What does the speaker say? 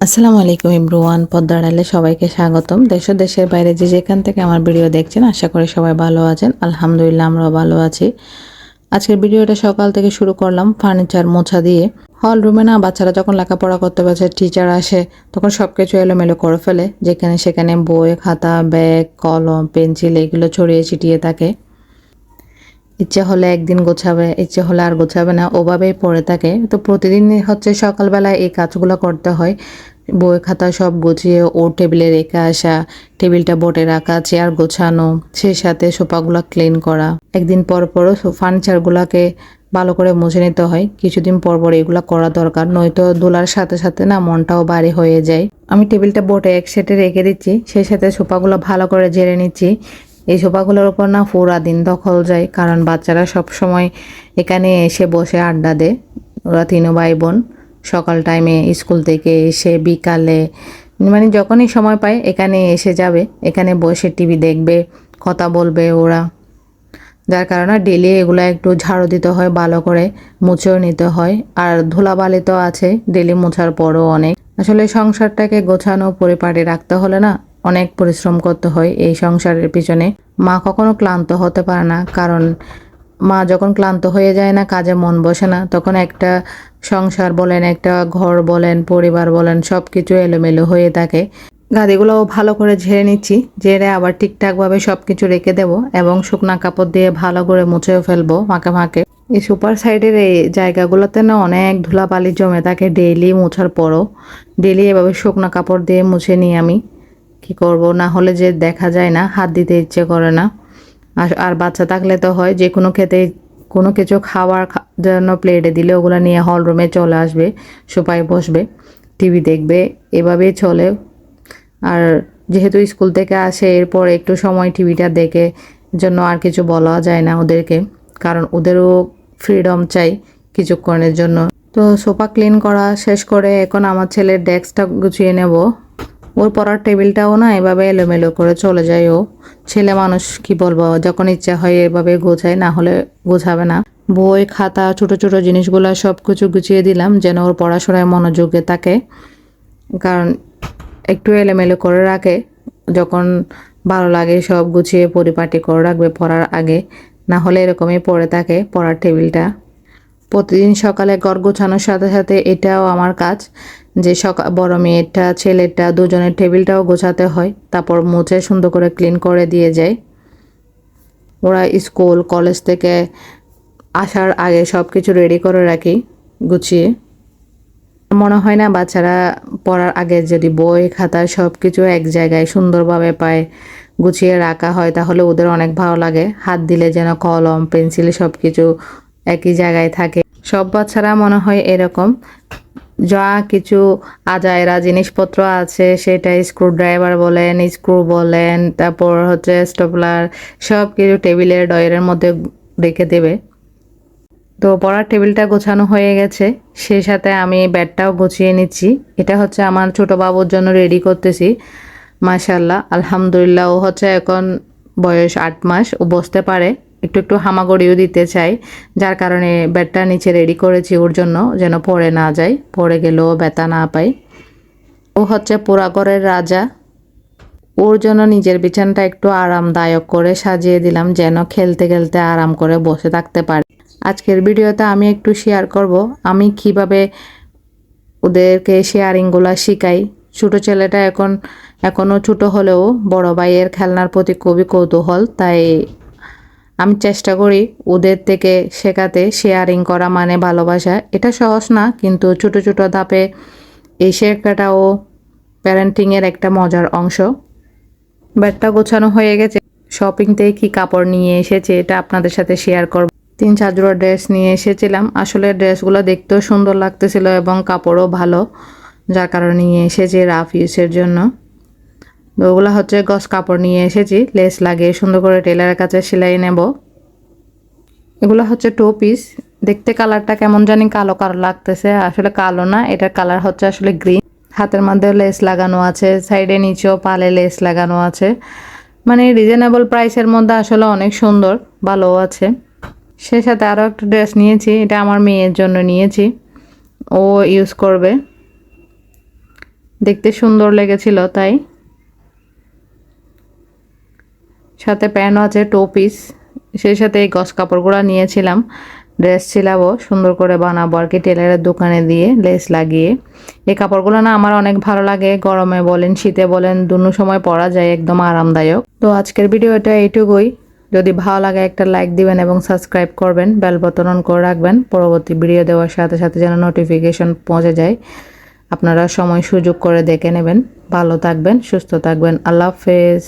আসসালামু আলাইকুম এভরিওয়ান, পদ্মার আড়ালে সবাইকে স্বাগতম। দেশ ও দেশের বাইরে যে যেখান থেকে আমার ভিডিও দেখছেন, আশা করি সবাই ভালো আছেন। আলহামদুলিল্লাহ, আমরাও ভালো আছি। আজকের ভিডিওটা সকাল থেকে শুরু করলাম ফার্নিচার মোছা দিয়ে। হল রুমে না, বাচ্চারা যখন লেখাপড়া করতে পারছে, টিচার আসে, তখন সব কিছু এলোমেলো করে ফেলে। যেখানে সেখানে বই, খাতা, ব্যাগ, কলম, পেন্সিল এগুলো ছড়িয়ে ছিটিয়ে থাকে। ইচ্ছে হলে একদিন গোছাবে, ইচ্ছে হলে আর গোছাবে না, ওভাবেই পড়ে থাকে। তো প্রতিদিন হচ্ছে সকালবেলা এই কাজগুলো করতে হয়। বই খাতা সব গুছিয়ে ও টেবিলে রেখে আসা, টেবিলটা বোর্ডে রাখা, চেয়ার গোছানো, সেই সাথে সোফাগুলো ক্লিন করা। একদিন পর পরও ফার্নিচারগুলোকে ভালো করে মুছে নিতে হয়। কিছুদিন পর পর এগুলো করা দরকার, নয়তো ধুলার সাথে সাথে না মনটাও ভারী হয়ে যায়। আমি টেবিলটা বোর্ডে এক সাইডে রেখে দিচ্ছি, সেই সাথে সোফাগুলো ভালো করে ঝেড়ে নিচ্ছি। এই সোফাগুলোর উপর না পুরা দিন দখল যায়, কারণ বাচ্চারা সব সময় এখানে এসে বসে আড্ডা দেয়। ওরা তিনও ভাই বোন সকাল টাইমে স্কুল থেকে এসে বিকালে মানে যখনই সময় পায় এখানে এসে যাবে, এখানে বসে টিভি দেখবে, কথা বলবে ওরা। যার কারণে ডেলি এগুলো একটু ঝাড়ু দিতে হয়, ভালো করে মুছেও নিতে হয়। আর ধুলাবালি তো আছে ডেলি মোছার পরও অনেক। আসলে সংসারটাকে গোছানো পরিপাটি রাখতে হলে না অনেক পরিশ্রম করতে হয় এই সংসারের পিছনে। মা কখনো ক্লান্ত হতে পারে না, কারণ মা যখন ক্লান্ত হয়ে যায় না, কাজে মন বসে না, তখন একটা সংসার বলেন, একটা ঘর বলেন, পরিবার বলেন, সব কিছু এলোমেলো হয়ে থাকে। গাদিগুলোও ভালো করে ঝেড়ে নিচ্ছি, ঝেড়ে আবার ঠিকঠাকভাবে সব কিছু রেখে দেবো এবং শুকনা কাপড় দিয়ে ভালো করে মুছেও ফেলবো ফাঁকে ফাঁকে। এই সুপার সাইডের এই জায়গাগুলোতে না অনেক ধুলাবালি জমে থাকে ডেইলি মোছার পরও। ডেইলি এভাবে শুকনা কাপড় দিয়ে মুছে নিই আমি। কি করব, না হলে যে দেখা যায় না, হাত দিতে ইচ্ছে করে না। আর বাচ্চা থাকলে তো হয় যে কোনো কিছু খাওয়ার জন্য প্লেটে দিলে ওগুলো নিয়ে হল রুমে চলে আসবে, সোফায় বসবে, টিভি দেখবে, এভাবেই চলে। আর যেহেতু স্কুল থেকে আসে, এরপর একটু সময় টিভিটা দেখে, জন্য আর কিছু বলা যায় না ওদেরকে, কারণ ওদেরও ফ্রিডম চাই কিছুক্ষণের জন্য। তো সোফা ক্লিন করা শেষ করে এখন আমার ছেলের ডেস্কটা গুছিয়ে নেব। ওর পড়ার টেবিলটাও না এভাবে এলোমেলো করে চলে যায়। ও ছেলে মানুষ, কি বলবো, যখন ইচ্ছা হয় এভাবে গোছায়, না হলে গোছাবে না। বই খাতা ছোট ছোট জিনিসগুলো সব কিছু গুছিয়ে দিলাম যেন ওর পড়াশোনায় মনোযোগে থাকে, কারণ একটু এলোমেলো করে রাখে। যখন ভালো লাগে সব গুছিয়ে পরিপাটি করে রাখবে পড়ার আগে, না হলে এরকমই পড়ে থাকে পড়ার টেবিলটা। প্রতিদিন সকালে ঘর গোছানোর সাথে সাথে এটাও আমার কাজ, যে বড় মেয়েরটা ছেলেরটা দুজনের টেবিলটাও গোছাতে হয়, তারপর মুছে সুন্দর করে ক্লিন করে দিয়ে যায়। ওরা স্কুল কলেজ থেকে আসার আগে সব কিছু রেডি করে রাখি গুছিয়ে। মনে হয় না বাচ্চারা পড়ার আগে যদি বই খাতা সব কিছু এক জায়গায় সুন্দরভাবে পায়, গুছিয়ে রাখা হয়, তাহলে ওদের অনেক ভালো লাগে। হাত দিলে যেন কলম পেন্সিল সব কিছু একই জায়গায় থাকে। সব বাচ্চারা মনে হয় এরকম। যা কিছু আজাইরা জিনিসপত্র আছে, সেটা স্ক্রুড্রাইভার বলেন, স্ক্রু বলেন, তারপর হচ্ছে স্টেপলার, সব কিছু টেবিলের ডয়ারের মধ্যে রেখে দেবে। তো পড়ার টেবিলটা গোছানো হয়ে গেছে, সেই সাথে আমি ব্যাডটাও গুছিয়ে নিচ্ছি। এটা হচ্ছে আমার ছোট বাবুর জন্য রেডি করতেছি। মাশাআল্লাহ, আলহামদুলিল্লাহ, ও হচ্ছে এখন বয়স 8 মাস, ও বসতে পারে, একটু একটু হামাগুড়িও দিতে চাই। যার কারণে ব্যাডটা নিচে রেডি করেছি ওর জন্য, যেন পড়ে না যায়, পড়ে গেলেও ব্যথা না পায়। ও হচ্ছে পোড়া ঘরের রাজা। ওর জন্য নিজের বিছানাটা একটু আরামদায়ক করে সাজিয়ে দিলাম, যেন খেলতে খেলতে আরাম করে বসে থাকতে পারে। আজকের ভিডিওতে আমি একটু শেয়ার করব আমি কিভাবে ওদেরকে শেয়ারিংগুলো শিখাই। ছোটো ছেলেটা এখনও ছোটো হলেও বড় ভাইয়ের খেলনার প্রতি খুবই কৌতূহল, তাই আমি চেষ্টা করি ওদের থেকে শেখাতে। শেয়ারিং করা মানে ভালোবাসা, এটা সহজ না, কিন্তু ছোটো ছোটো ধাপে এই শেখাটাও প্যারেন্টিংয়ের একটা মজার অংশ। ব্যাগটা গোছানো হয়ে গেছে, শপিং থেকে কী কাপড় নিয়ে এসেছে এটা আপনাদের সাথে শেয়ার করব। 3-4 জোড়া ড্রেস নিয়ে এসেছিলাম। আসলে ড্রেসগুলো দেখতেও সুন্দর লাগতেছিল এবং কাপড়ও ভালো, যার কারণে নিয়ে এসেছি রাফ ইউজের জন্য। ওগুলো হচ্ছে গস কাপড় নিয়ে এসেছি, লেস লাগিয়ে সুন্দর করে টেলারের কাছে সেলাই নেব। এগুলো হচ্ছে 2 পিস। দেখতে কালারটা কেমন জানি কালো কালো লাগতেছে, আসলে কালো না, এটার কালার হচ্ছে আসলে গ্রিন। হাতের মধ্যে লেস লাগানো আছে, সাইডে নিচেও পালে লেস লাগানো আছে, মানে রিজনেবল প্রাইসের মধ্যে আসলে অনেক সুন্দর, ভালো আছে। সে সাথে আরও একটা ড্রেস নিয়েছি, এটা আমার মেয়ের জন্য নিয়েছি, ও ইউজ করবে। দেখতে সুন্দর লেগেছিল তাই। সাথে প্যান্টও আছে 2 পিস, সেই সাথে এই গস কাপড়গুলো নিয়েছিলাম। ড্রেস সিলাবো, সুন্দর করে বানাবো আর কি টেলারের দোকানে দিয়ে লেস লাগিয়ে। এই কাপড়গুলো না আমার অনেক ভালো লাগে, গরমে বলেন শীতে বলেন দুনো সময় পরা যায়, একদম আরামদায়ক। তো আজকের ভিডিওটা এইটুকুই। যদি ভালো লাগে একটা লাইক দিবেন এবং সাবস্ক্রাইব করবেন, বেল বাটন অন করে রাখবেন পরবর্তী ভিডিও দেওয়ার সাথে সাথে যেন নোটিফিকেশন পৌঁছে যায়। আপনারা সময় সুযোগ করে দেখে নেবেন। ভালো থাকবেন, সুস্থ থাকবেন। আল্লাহ হাফেজ।